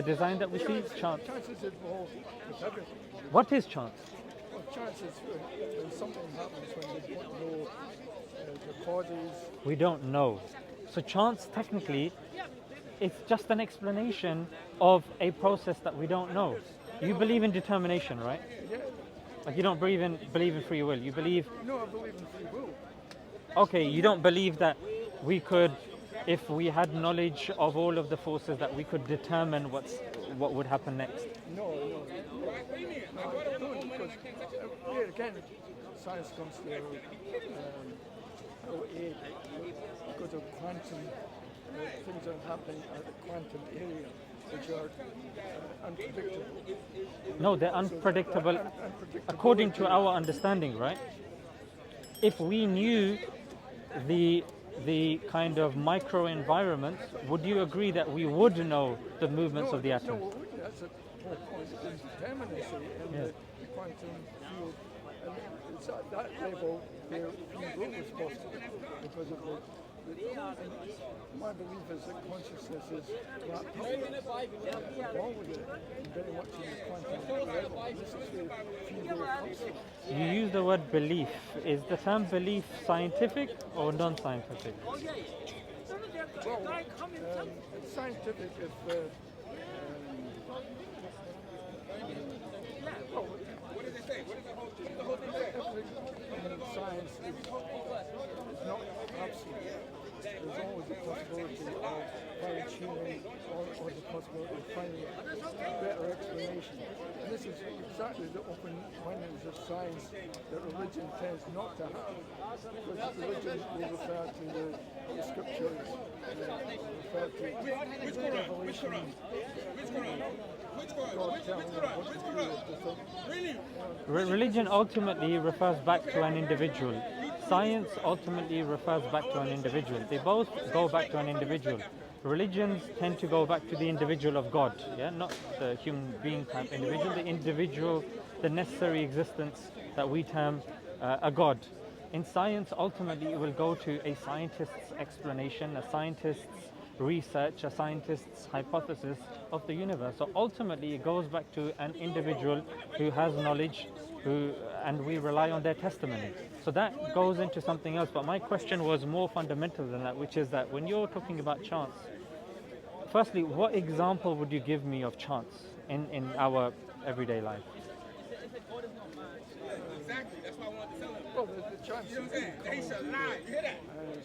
The design that we see, chance. Chance is involved with everything. What is chance? Well, chance is when something happens when they don't know the causes. We don't know. So chance technically, it's just an explanation of a process that we don't know. You believe in determination, right? Yeah. Like you don't believe in free will. You believe. No, I believe in free will. Okay, you don't believe that we could, if we had knowledge of all of the forces, that we could determine what would happen next. No, I don't, because here again, science comes to our aid because of quantum things that are happening at the quantum area, which are unpredictable. No, they're unpredictable according to our understanding, right? If we knew the kind of microenvironments, would you agree that we would know the movements of the atoms? No, that's the whole point. It's determinacy in the quantum field. And it's at that level where free will is possible because of my belief is that consciousness is wrapped up along with it very much in the quantum level. This is where free will comes from. You use the word belief. Is the term belief scientific or non-scientific? Well, it's scientific if science is not absolute. There's always the possibility of fine-tuning or the possibility of finding a better explanation. And this is exactly the open-mindedness of science that religion tends not to have. Because religion will refer to the scriptures, refer to revelation, God telling them what to do with the thing. Religion ultimately refers back to an individual. Science ultimately refers back to an individual. They both go back to an individual. Religions tend to go back to the individual of God, not the human being type individual, the individual, the necessary existence that we term a God. In science, ultimately, it will go to a scientist's explanation, a scientist's research, a scientist's hypothesis of the universe. So ultimately, it goes back to an individual who has knowledge, and we rely on their testimony. So that goes into something else. But my question was more fundamental than that, which is that when you're talking about chance, firstly, what example would you give me of chance in our everyday life? Exactly, that's why I wanted to tell him. Well, the chance of They should lie, you hear that?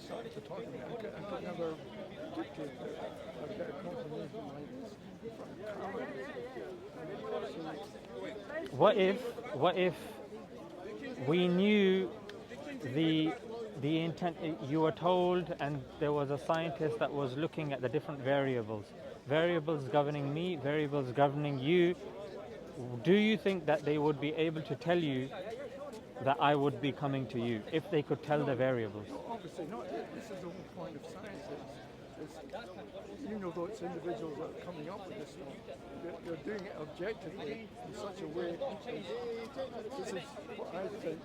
starting to talk about it. I could never dictate that I've got a confirmation like this from karma. What if we knew the intent? You were told, and there was a scientist that was looking at the different variables governing me, variables governing you. Do you think that they would be able to tell you that I would be coming to you if they could tell the variables? No, obviously not. This is the whole point of science. Even though it's individuals that are coming up with this stuff, they're doing it objectively in such a way. This is what I think.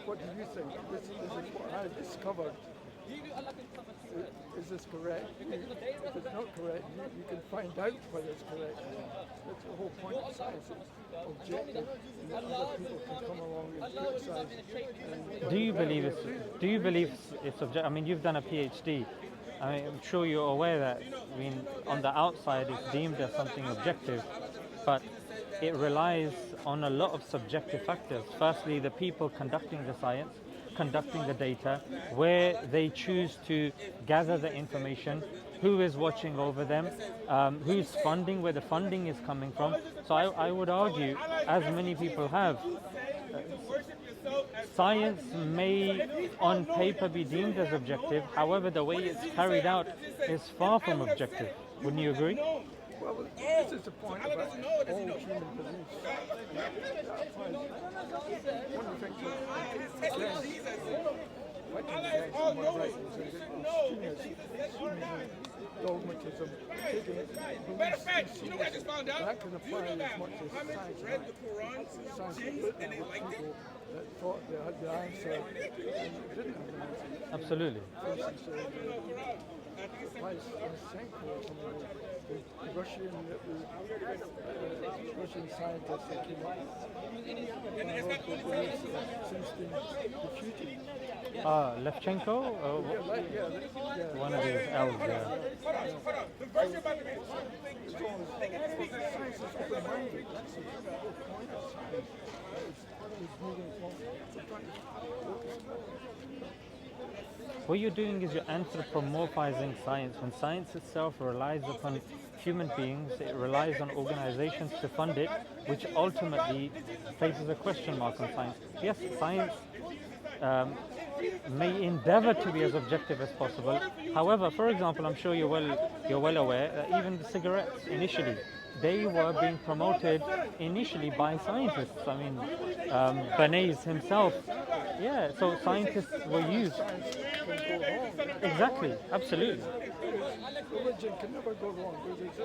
What do you think? This is what I've discovered. Is this correct? If it's not correct, you can find out whether it's correct. That's the whole point of science. It's objective, and other people can come along and criticize. Do you believe it's subjective? I mean, you've done a PhD. I mean, I'm sure you're aware that, I mean, on the outside it's deemed as something objective, but it relies on a lot of subjective factors. Firstly, the people conducting the science, conducting the data, where they choose to gather the information, who is watching over them, who's funding, where the funding is coming from. So I would argue, as many people have, science may on paper be deemed as objective, however the way it's carried out is far from objective. Wouldn't you agree? Well, this is the point about all human beliefs. One of the things dogmatism, Matter of fact, you know what I just found out? that can apply as much as How many science. read the Quran, and they liked it? That thought they had the answer and didn't have the answer. Absolutely. For instance, Lysenko or something, the Russian scientist that came up with the beliefs that since been refuted. Levchenko? One of these L's there. Science is open-minded. That's the whole point of science. It's moving forward. We're trying to focus on that. What you're doing is you're anthropomorphizing science. When science itself relies upon human beings, it relies on organizations to fund it, which ultimately places a question mark on science. Yes, science may endeavor to be as objective as possible. However, for example, I'm sure you're well aware that even the cigarettes initially, they were being promoted initially by scientists. I mean, Bernays himself, yeah, so scientists were used. Science can go wrong. Exactly, absolutely. Religion can never go wrong because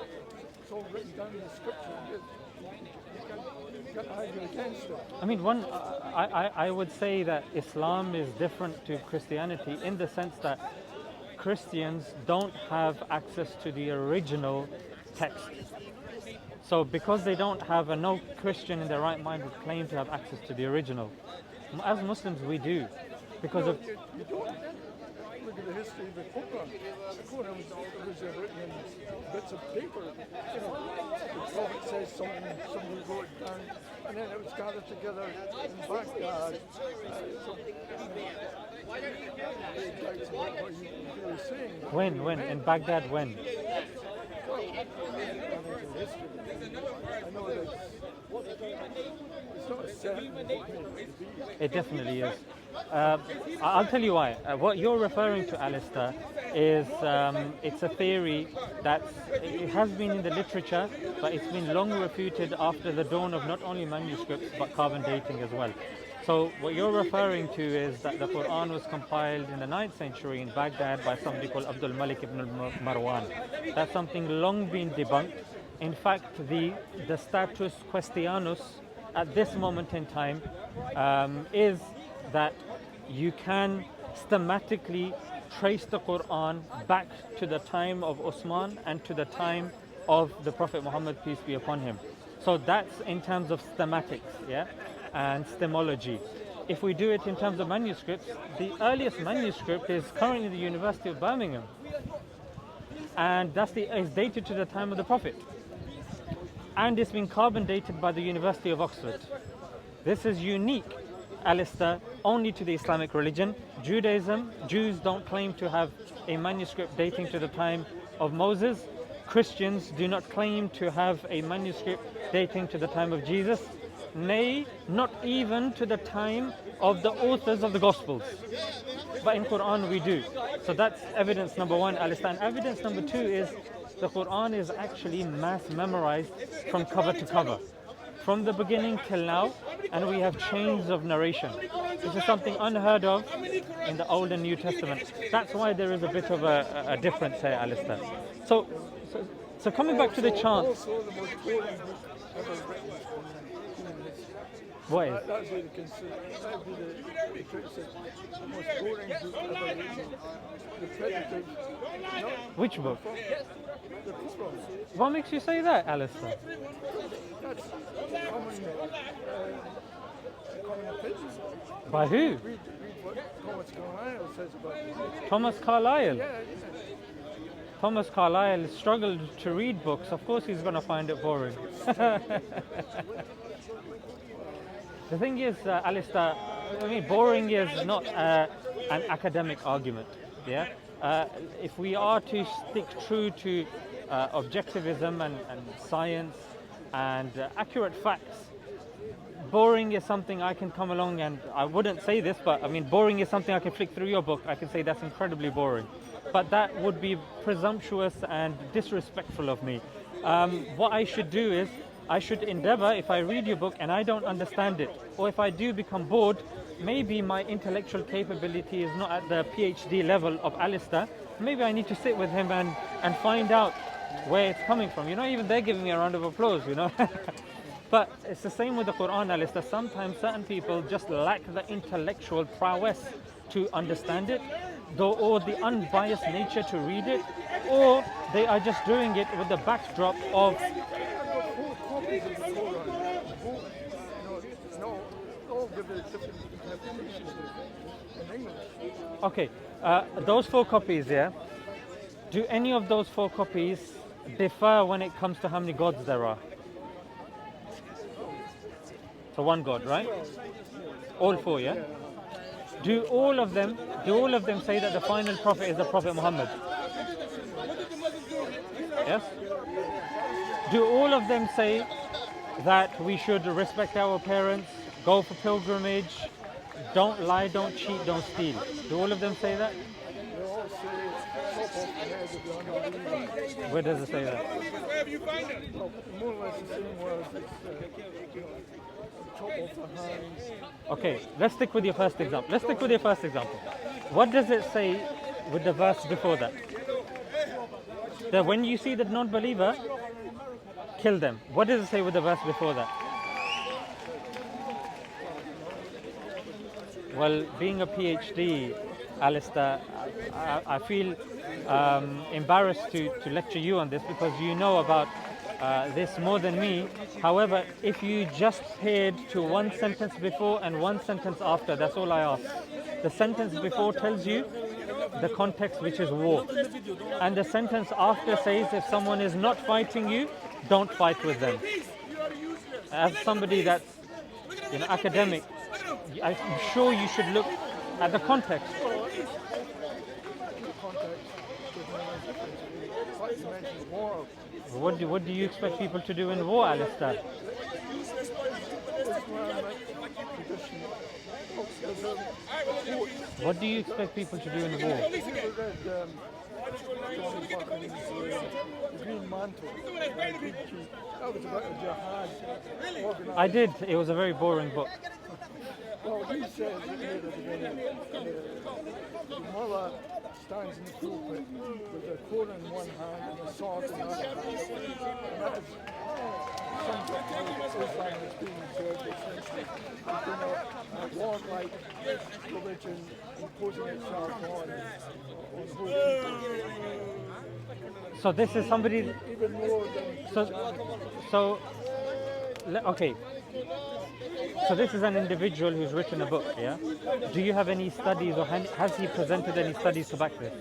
it's all written down in the scripture. You can't argue against it. I mean, I would say that Islam is different to Christianity in the sense that Christians don't have access to the original text. So because they don't have, and no Christian in their right mind would claim to have access to the original. As Muslims, we do, because of. You don't. Look at the history of the Quran. The Quran was written in bits of paper. You know, the Prophet says something, somebody wrote it down, and then it was gathered together in Baghdad. What you were saying. When in Baghdad, when? History. I know that it's not a certain book to be. It definitely is. I'll tell you why. What you're referring to, Alistair, is it's a theory that it has been in the literature, but it's been long refuted after the dawn of not only manuscripts but carbon dating as well. So what you're referring to is that the Quran was compiled in the 9th century in Baghdad by somebody called Abdul Malik ibn Marwan. That's something long been debunked. In fact, the status questionus at this moment in time is that you can schematically trace the Quran back to the time of Uthman and to the time of the Prophet Muhammad, peace be upon him. So that's in terms of schematics, yeah, and stemology. If we do it in terms of manuscripts, the earliest manuscript is currently the University of Birmingham, and is dated to the time of the Prophet, and it's been carbon dated by the University of Oxford. This is unique, Alistair, only to the Islamic religion. Judaism, Jews don't claim to have a manuscript dating to the time of Moses. Christians do not claim to have a manuscript dating to the time of Jesus. Nay, not even to the time of the authors of the Gospels. But in Quran we do. So that's evidence number one, Alistair. And evidence number two is the Quran is actually mass memorized from cover to cover, from the beginning till now, and we have chains of narration. This is something unheard of in the Old and New Testament. That's why there is a bit of a difference here, Alistair. So coming back to the chant. Also the most boring book ever written in human history. What is? That would be the criticism. The most boring book ever written. Repetitive. Which book? The Quran. What makes you say that, Alistair? That's common opinion. By who? Read what Thomas Carlyle says about it. Thomas Carlyle. Yeah. Thomas Carlyle struggled to read books. Of course he's going to find it boring. The thing is, Alistair, I mean, boring is not an academic argument. Yeah. If we are to stick true to objectivism and science and accurate facts, boring is something I can come along and I wouldn't say this, but I mean, boring is something I can flick through your book. I can say that's incredibly boring. But that would be presumptuous and disrespectful of me. What I should do is I should endeavor, if I read your book and I don't understand it, or if I do become bored, maybe my intellectual capability is not at the PhD level of Alistair. Maybe I need to sit with him and find out where it's coming from. You know, even they're giving me a round of applause, you know. But it's the same with the Quran, Alistair. Sometimes certain people just lack the intellectual prowess to understand it. or the unbiased nature to read it, or they are just doing it with the backdrop of. I've got 4 copies of the Quran. No, all give it different interpretations in English. Okay, those 4 copies, yeah. Do any of those 4 copies differ when it comes to how many gods there are? So one God, right? All 4, yeah. Do all of them say that the final prophet is the Prophet Muhammad? Yes. Do all of them say that we should respect our parents, go for pilgrimage, don't lie, don't cheat, don't steal? Do all of them say that? They all say chop off the head of the unbeliever. Where does it say that? Wherever you find them. Well, more or less the same words. Chop off the hands. Okay, let's stick with your first example. What does it say with the verse before that? That when you see the non-believer, kill them. What does it say with the verse before that? Well, being a PhD, Alistair, I feel embarrassed to lecture you on this because you know about this more than me. However, if you just paired to one sentence before and one sentence after, that's all I ask. The sentence before tells you the context, which is war. And the sentence after says if someone is not fighting you, don't fight with them. As somebody that's academic, I'm sure you should look at the context. The context with you mentioned war. What do you expect people to do in war, Alistair? What do you expect people to do in war? The Green Mantle. That was about a jihad. Organized. I did. It was a very boring book. Well, he says near the beginning, the mullah stands in the pulpit with a Quran in one hand and a sword in the other hand. And that is sums up how Islam has been observed essentially. It's been a warlike religion imposing itself on whole people. So this is somebody. Even more than Okay. So this is an individual who's written a book, yeah? Do you have any studies or has he presented any studies to back this?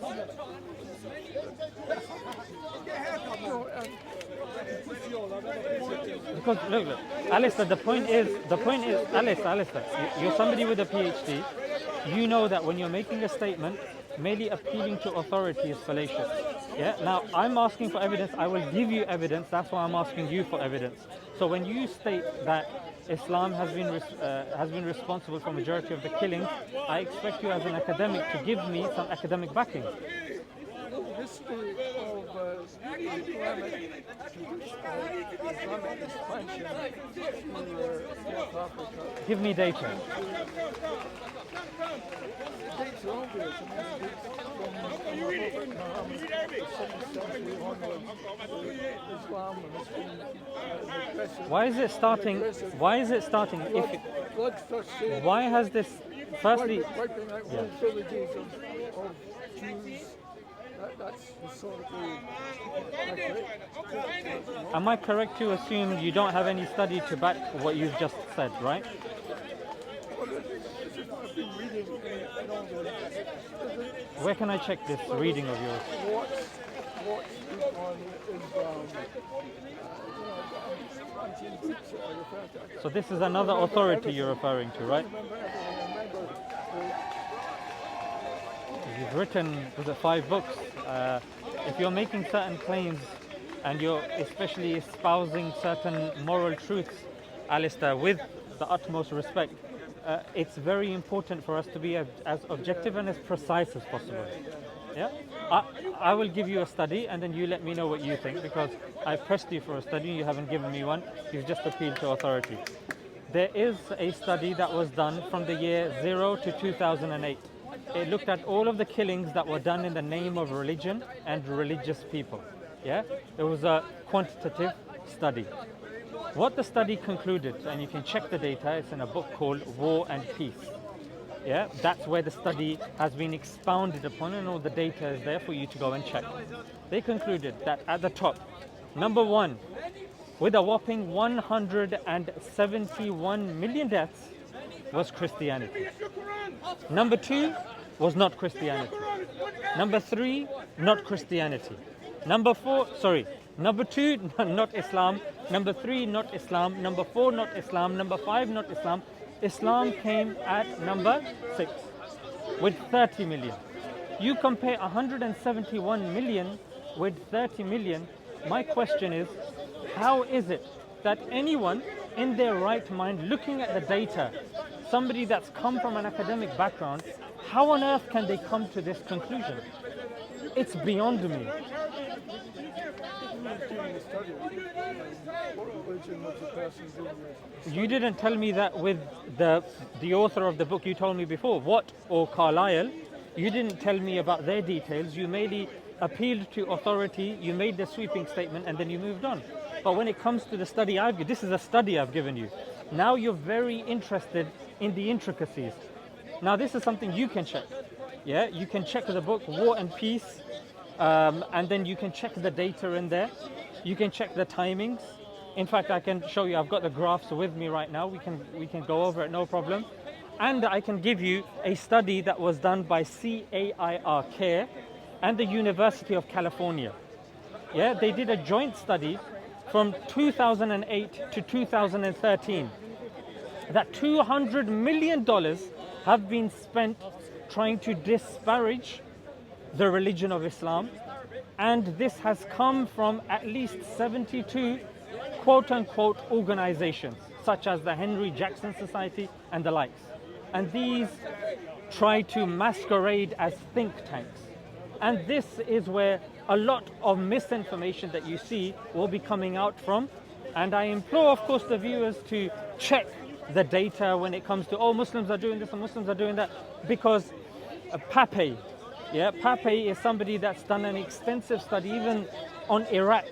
Because look, Alistair, the point is, Alistair, you're somebody with a PhD. You know that when you're making a statement, merely appealing to authority is fallacious. Yeah. Now I'm asking for evidence. I will give you evidence. That's why I'm asking you for evidence. So when you state that Islam has been responsible for majority of the killings, I expect you as an academic to give me some academic backing. history of Islamic expansion to North Africa. Give me data. Dates are obvious. I mean, dates from Muhammad, the 7th century onwards, Islam has been aggressive. Why is it starting? Why is it starting? Bloodthirsty. Why has this? Firstly, Wiping out whole villages of Jews. That's historically accurate. am I correct to assume you don't have any study to back what you've just said, right? Well, this is what I've been reading in all the... Where can I check this reading of yours? What's on Islam? 19 books that I refer to. So this is another authority you're referring to, right? You've written, was it 5 books? If you're making certain claims and you're especially espousing certain moral truths, Alistair, with the utmost respect, it's very important for us to be as objective and as precise as possible. Yeah, I will give you a study and then you let me know what you think, because I pressed you for a study, you haven't given me one, you've just appealed to authority. There is a study that was done from the year 0 to 2008. It looked at all of the killings that were done in the name of religion and religious people. Yeah, it was a quantitative study. What the study concluded, and you can check the data, it's in a book called War and Peace. Yeah, that's where the study has been expounded upon and all the data is there for you to go and check. They concluded that at the top, number one, with a whopping 171 million deaths, was Christianity. Number two was not Christianity. Number three, not Christianity. Number two, not Islam. Number three, not Islam. Number four, not Islam. Number five, not Islam. Islam came at number 6 with 30 million. You compare 171 million with 30 million. My question is, how is it that anyone in their right mind, looking at the data, somebody that's come from an academic background, how on earth can they come to this conclusion? It's beyond me. Doing the study, what religion was the person doing this? You didn't tell me that with the author of the book. You told me before, or Carlyle. You didn't tell me about their details. You merely appealed to authority, you made the sweeping statement, and then you moved on. But when it comes to the study this is a study I've given you. Now you're very interested in the intricacies. Now this is something you can check. Yeah, you can check the book War and Peace, and then you can check the data in there. You can check the timings. In fact, I can show you. I've got the graphs with me right now. We can go over it, no problem. And I can give you a study that was done by CAIR and the University of California. Yeah, they did a joint study from 2008 to 2013. That $200 million have been spent trying to disparage the religion of Islam, and this has come from at least 72 quote-unquote organizations, such as the Henry Jackson Society and the likes. And these try to masquerade as think tanks. And this is where a lot of misinformation that you see will be coming out from. And I implore, of course, the viewers to check the data when it comes to, Muslims are doing this and Muslims are doing that, because Pape is somebody that's done an extensive study even on Iraq.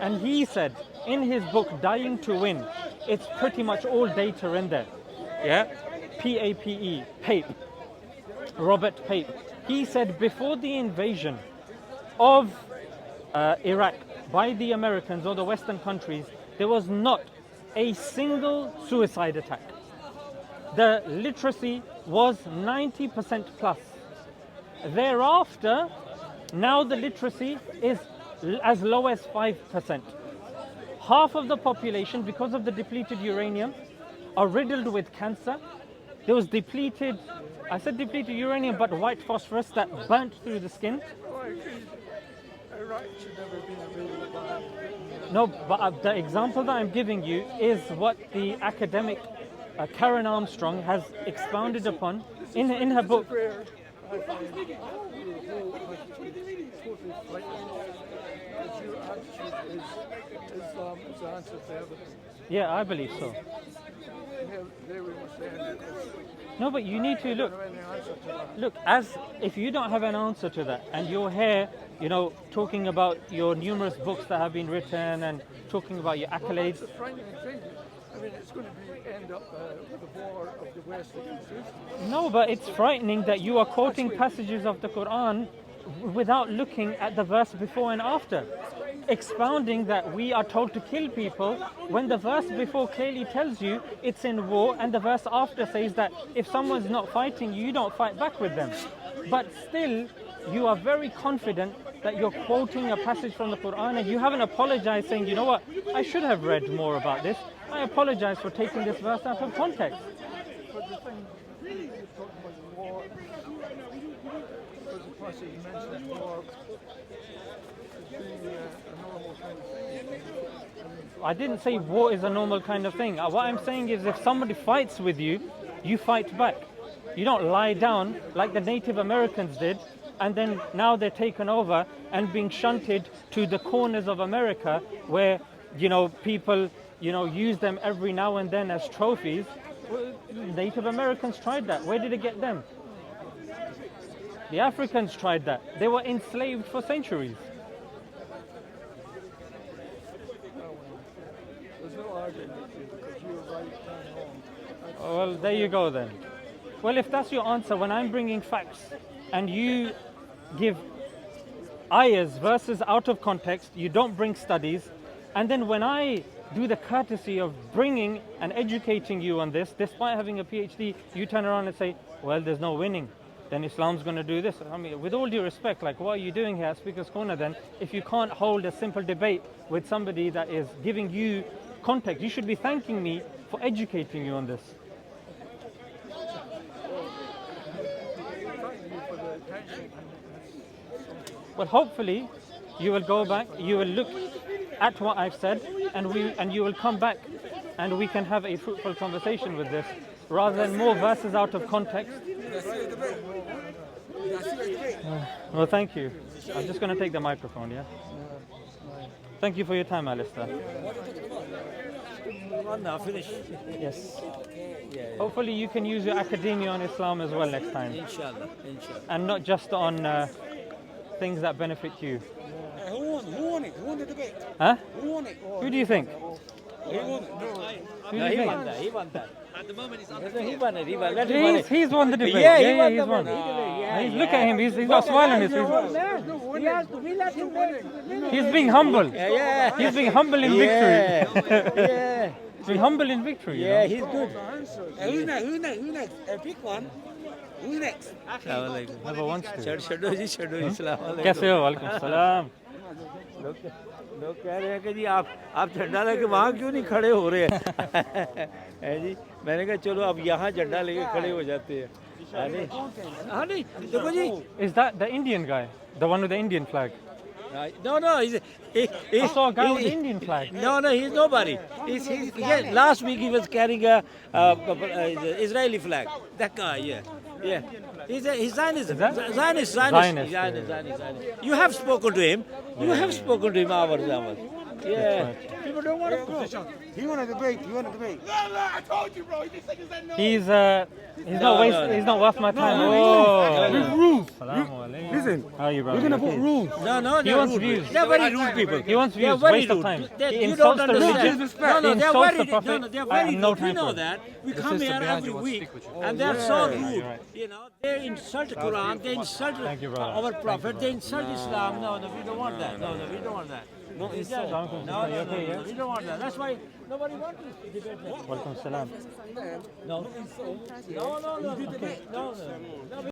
And he said in his book, Dying to Win, it's pretty much all data in there. Yeah, Pape, Robert Pape. He said before the invasion of Iraq by the Americans or the Western countries, there was not a single suicide attack. The literacy was 90% plus. Thereafter, now the literacy is as low as 5%. Half of the population, because of the depleted uranium, are riddled with cancer. There was depleted uranium, but white phosphorus that burnt through the skin. Oh, I agree. Iraq should never be invaded by. No, but the example that I'm giving you is what the academic Karen Armstrong has expounded upon in her book. Where I find the whole attitude totally frightening. Because your attitude is Islam is the answer to everything. Yeah, I believe so. There we must end it. No, but you need to look. I don't have any answer to that. Look, as if you don't have an answer to that, and you're here, talking about your numerous books that have been written and talking about your accolades. It's a frightening thing. I mean, it's going to end up with a war of the West against Islam. No, but it's frightening that you are quoting passages of the Quran without looking at the verse before and after, expounding that we are told to kill people when the verse before clearly tells you it's in war, and the verse after says that if someone's not fighting you, don't fight back with them. But still, you are very confident that you're quoting a passage from the Quran, and you haven't apologized saying, you know what, I should have read more about this. I apologize for taking this verse out of context. But the thing, you're talking about the war, there's a passage mentions war as being a normal kind of thing. I didn't say war is a normal kind of thing. What I'm saying is if somebody fights with you, you fight back. You don't lie down like the Native Americans did, and then now they're taken over and being shunted to the corners of America where, people, use them every now and then as trophies. Well, Native Americans tried that. Where did it get them? The Africans tried that. They were enslaved for centuries. There's no argument with you because you're right and wrong. Well, there you go then. Well, if that's your answer, when I'm bringing facts and you give ayahs, verses out of context, you don't bring studies, and then when I do the courtesy of bringing and educating you on this, despite having a PhD, you turn around and say, well, there's no winning, then Islam's going to do this. I mean, with all due respect, like, what are you doing here at Speaker's Corner then, if you can't hold a simple debate with somebody that is giving you context? You should be thanking me for educating you on this. Well, hopefully you will go back, you will look at what I've said, and you will come back and we can have a fruitful conversation with this, rather than more verses out of context. Well, thank you. I'm just going to take the microphone, yeah? Thank you for your time, Alistair. Finish. Yes. Hopefully you can use your academia on Islam as well next time. Inshallah. And not just on things that benefit you. Who won it? Who won the debate? Huh? Who won it? Who do you think? He won it. Who do you think? He won that. At the moment, it's He won it. Let him win it. He's won the debate. Yeah, he's won. Look at him. He's got a smile on his face. He's being humble. Yeah. He's being humble in victory. Yeah. He's being humble in victory. Yeah, You know? he's good. Who's next? Who's next? Pick one. Who's next? Never wants to. Shado ji, Assalamu कैसे हो? वालेकुम सलाम. लोग कह रहे हैं कि जी आप झंडा लेके वहाँ क्यों नहीं खड़े हो रहे हैं है जी मैंने कहा चलो अब यहाँ झंडा लेके खड़े हो जाते हैं हाँ नहीं देखो जी Is that the Indian guy? The one with the Indian flag? no I saw a guy with the Indian flag. no he's nobody yeah, last week he was carrying a Israeli flag, that guy. Yeah, he's Zionism. Zionist. You have spoken to him. You have spoken to him hours. Yeah. People don't want to. He won a debate. I told you, bro. He just said no. He's not worth my time. Rules. Assalamu Listen, How are you, brother? we're gonna put rules. No, He wants views. They're very rude people. He wants They're views. very Waste of rude. time. You Insults don't the understand. religion. No, they're Insults very, the Prophet. they're I very have no rude. We time know for it. that. We come here every week, and they're so rude. you're right. You know, they insult Quran, they insult Thank you, brother. our Prophet, they insult Islam. No, we don't want that. No, we don't want that. No, we don't want that. That's why nobody wants to debate that. Welcome salam. No.